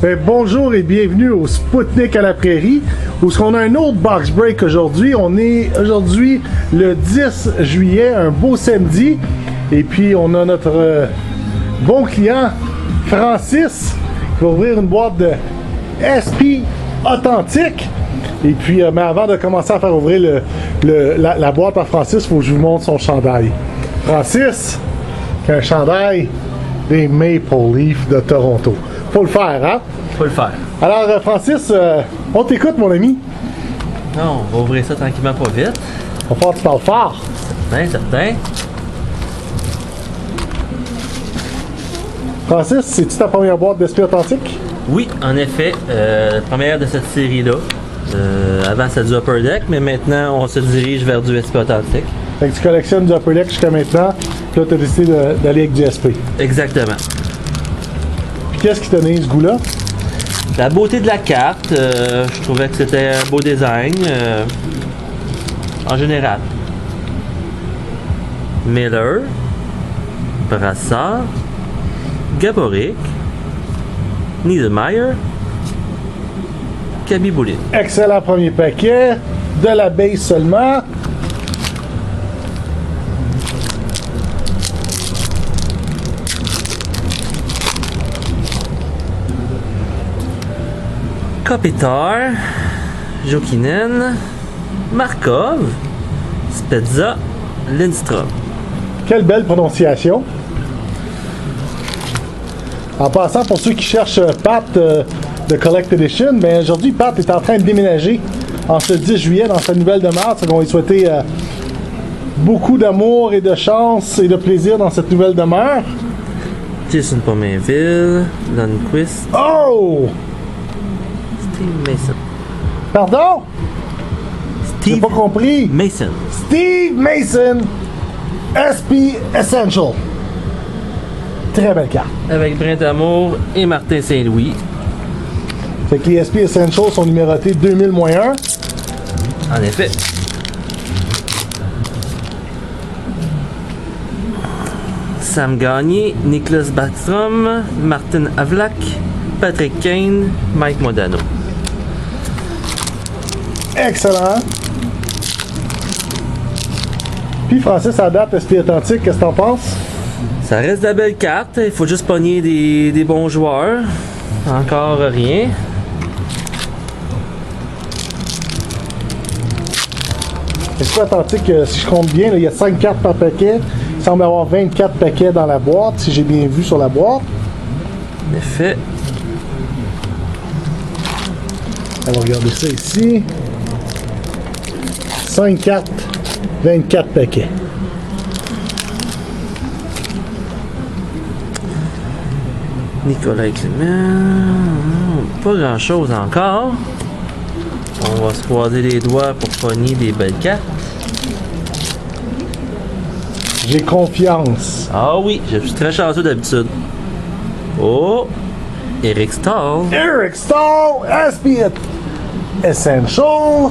Bonjour et bienvenue au Spoutnik à la Prairie, où on a un autre box break aujourd'hui. On est aujourd'hui le 10 juillet, un beau samedi, et puis on a notre bon client Francis qui va ouvrir une boîte de SP authentique. Et puis, mais avant de commencer à faire ouvrir la boîte par Francis, il faut que je vous montre son chandail. Francis, qui a un chandail des Maple Leafs de Toronto. Faut le faire, hein? Faut le faire. Alors, Francis, on t'écoute, mon ami. Non, on va ouvrir ça tranquillement, pas vite. On va falloir que tu parles fort. Certain. Francis, c'est-tu ta première boîte d'esprit authentique? Oui, en effet, la première de cette série-là. Avant, c'était du Upper Deck, mais maintenant, on se dirige vers du SP authentique. Fait que tu collectionnes du Upper Deck jusqu'à maintenant, puis là, tu as décidé d'aller avec du SP. Exactement. Puis qu'est-ce qui t'a donné ce goût-là? La beauté de la carte, je trouvais que c'était un beau design, en général. Miller, Brassard, Gaborik, Niedermayer, Khabibulin. Excellent premier paquet, de la base seulement. Kopitar, Jokinen, Markov, Spezza, Lindstrom. Quelle belle prononciation. En passant, pour ceux qui cherchent Pat de Collect Edition, ben aujourd'hui, Pat est en train de déménager en ce 10 juillet dans sa nouvelle demeure. On va lui souhaiter beaucoup d'amour et de chance et de plaisir dans cette nouvelle demeure. Jason Pominville, Lundqvist, Oh! Steve Mason. Pardon? J'ai Steve pas compris. Mason. Steve Mason, SP Essential. Très belle carte. Avec Brent Amour et Martin Saint-Louis. Fait que les SP Essentials sont numérotés 2000-1. En effet. Sam Gagné, Nicholas Backstrom, Martin Havlak, Patrick Kane, Mike Modano. Excellent. Puis Francis, à date, SP authentique, qu'est-ce que t'en penses? Ça reste de la belle carte, il faut juste pogner des bons joueurs. Encore rien. SP authentique, si je compte bien, là, il y a 5 cartes par paquet. Il semble y avoir 24 paquets dans la boîte, si j'ai bien vu sur la boîte. En effet. On va regarder ça ici. 5 cartes, 24 paquets. Nicolas Clément. Pas grand chose encore. On va se croiser les doigts pour pogner des belles cartes. J'ai confiance. Ah oui, je suis très chanceux d'habitude. Oh! Eric Stahl. Eric Stahl, SP Essential.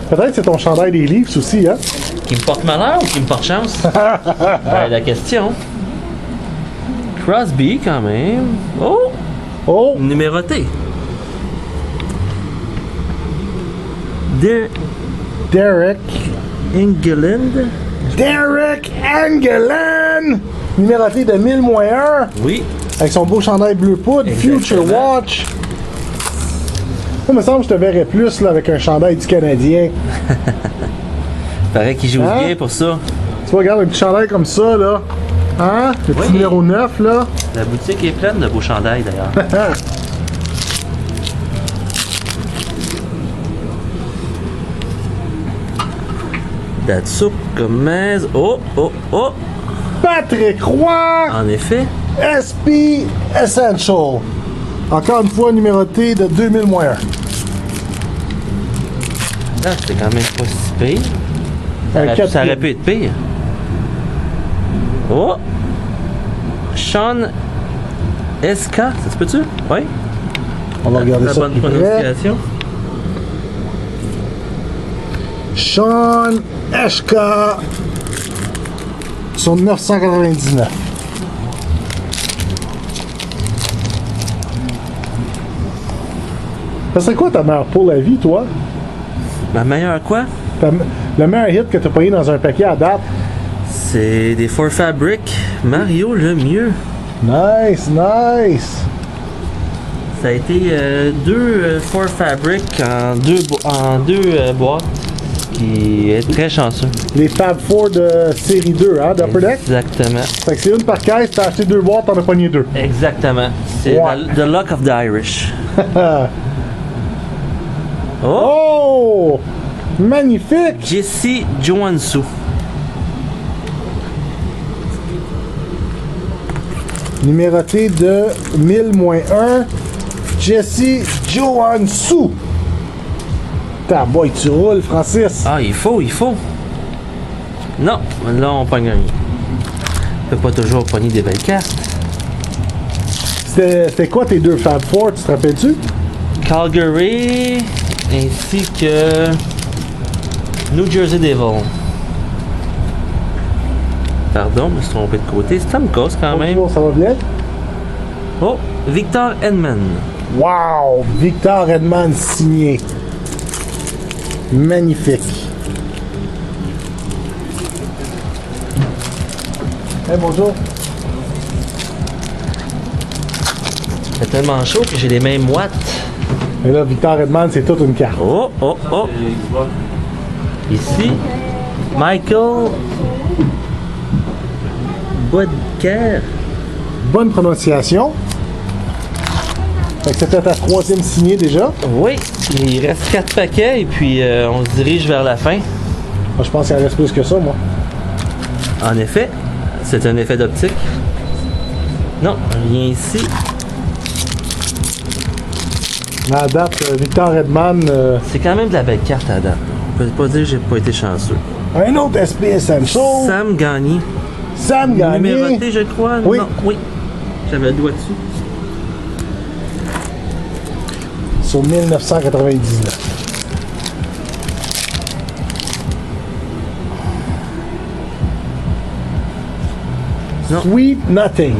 Peut-être que c'est ton chandail des Leafs aussi, hein? Qui me porte malheur ou qui me porte chance? Ben, la question. Crosby, quand même. Oh! Oh! Numéroté. Derek. Engeland. Derek Engelland! Numéroté de 1000-1. Oui. Avec son beau chandail bleu poudre. Exactement. Future Watch. Moi, il me semble que je te verrais plus là, avec un chandail du Canadien. Paraît qu'il joue Hein? bien pour ça. Tu vois, regarde un petit chandail comme ça, là. Hein? Le petit Oui. numéro 9, là. La boutique est pleine de beaux chandails, d'ailleurs. Datsuk, Gomez. Oh! Patrick Roy! En effet. SP Essential. Encore une fois, numéroté de 2000-1. Là, c'était quand même pas si pire. Un Ça aurait quatrième. pu être pire. Oh! Sean SK, ça se peut-tu? Oui. On va regarder La ça bonne de plus près. prononciation. Sean Eshka sur 999. Ça serait quoi ta meilleure pour la vie, toi? Ma meilleure quoi? Le meilleur hit que t'as payé dans un paquet à date? C'est des 4 Fabric. Mario le mieux. Nice, nice! Ça a été deux 4 Fabric en deux boîtes. Qui est très chanceux. Les Fab 4 de série 2, hein, d'Upper Deck? Exactement. Fait que c'est une par caisse, t'as acheté 2 boîtes, t'en as pogné 2. Exactement. C'est Ouais. the luck of the Irish. Oh! Oh! Magnifique! Jesse Johansson. Numéroté de 1000-1, Jesse Johansson. Ta boy, tu roules, Francis. Ah, il faut. Non, là on pogne rien. On peut pas toujours pogner des belles cartes. C'était quoi tes 2 Fab 4, tu te rappelles-tu? Calgary ainsi que New Jersey Devil. Pardon, je me suis trompé de côté. C'est une cause quand même. Bonjour, ça va bien? Oh, Victor Edman. Wow! Victor Edman signé. Magnifique. Hey, bonjour. C'est tellement chaud que j'ai les mêmes watts. Et là, Victor Edman, c'est toute une carte. Oh. Ici, Michael Bodker. Bonne prononciation. Fait que c'était ta 3e signée déjà. Oui, il reste 4 paquets et puis on se dirige vers la fin. Moi, je pense qu'il en reste plus que ça, moi. En effet, c'est un effet d'optique. Non, rien ici. À date, Victor Edman, C'est quand même de la belle carte à date. On peut pas dire que j'ai pas été chanceux. un autre SP Essential. Sam Gagné. Sam Gagné. Numéroté, je crois. Oui. Non, oui. J'avais le doigt dessus. Sur 1999. Non. Sweet Nothing.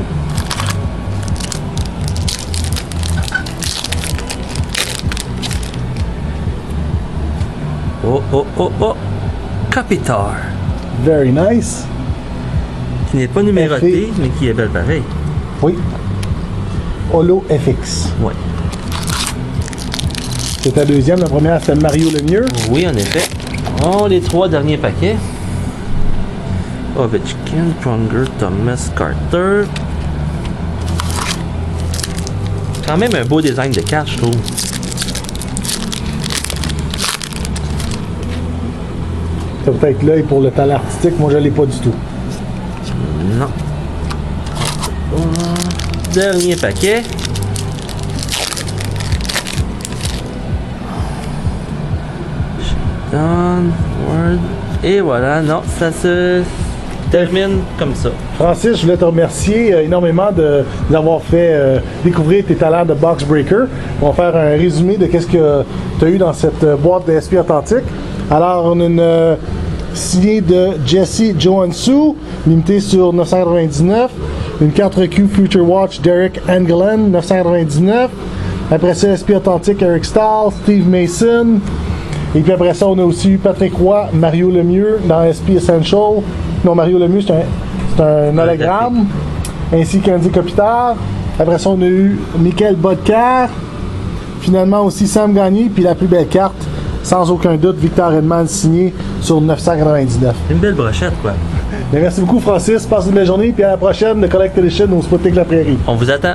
Oh. Capitar. Very nice. Qui n'est pas numéroté, mais qui est belle pareil. Oui. Holo FX. Ouais. C'est ta 2e. La première, c'était Mario Lemieux. Oui, en effet. Oh, les 3 derniers paquets. Ovechkin, Pronger, Thomas, Carter. Quand même un beau design de carte, je trouve. T'as peut-être l'œil pour le talent artistique. Moi, je l'ai pas du tout. Non. Oh, dernier paquet. Done, Word. Et voilà, non, ça se termine comme ça. Francis, je voulais te remercier énormément d'avoir fait découvrir tes talents de box breaker. On va faire un résumé de qu'est-ce que tu as eu dans cette boîte de SP Authentique. Alors, on a une signée de Jesse Johansson, limitée sur 999. Une carte recue Future Watch Derek Engelland, 999. Après ça, SP Authentique Eric Stahl, Steve Mason. Et puis après ça, on a aussi eu Patrick Roy, Mario Lemieux dans SP Essential. Non, Mario Lemieux, c'est un hologramme. Ainsi qu'Andy Kopitar. Après ça, on a eu Michael Bodker. Finalement aussi Sam Gagné. Puis la plus belle carte, sans aucun doute, Victor Edman signé sur 999. Une belle brochette, quoi. Mais merci beaucoup, Francis. Passe une belle journée. Puis à la prochaine, de Collector Edition au Sputnik La Prairie. On vous attend.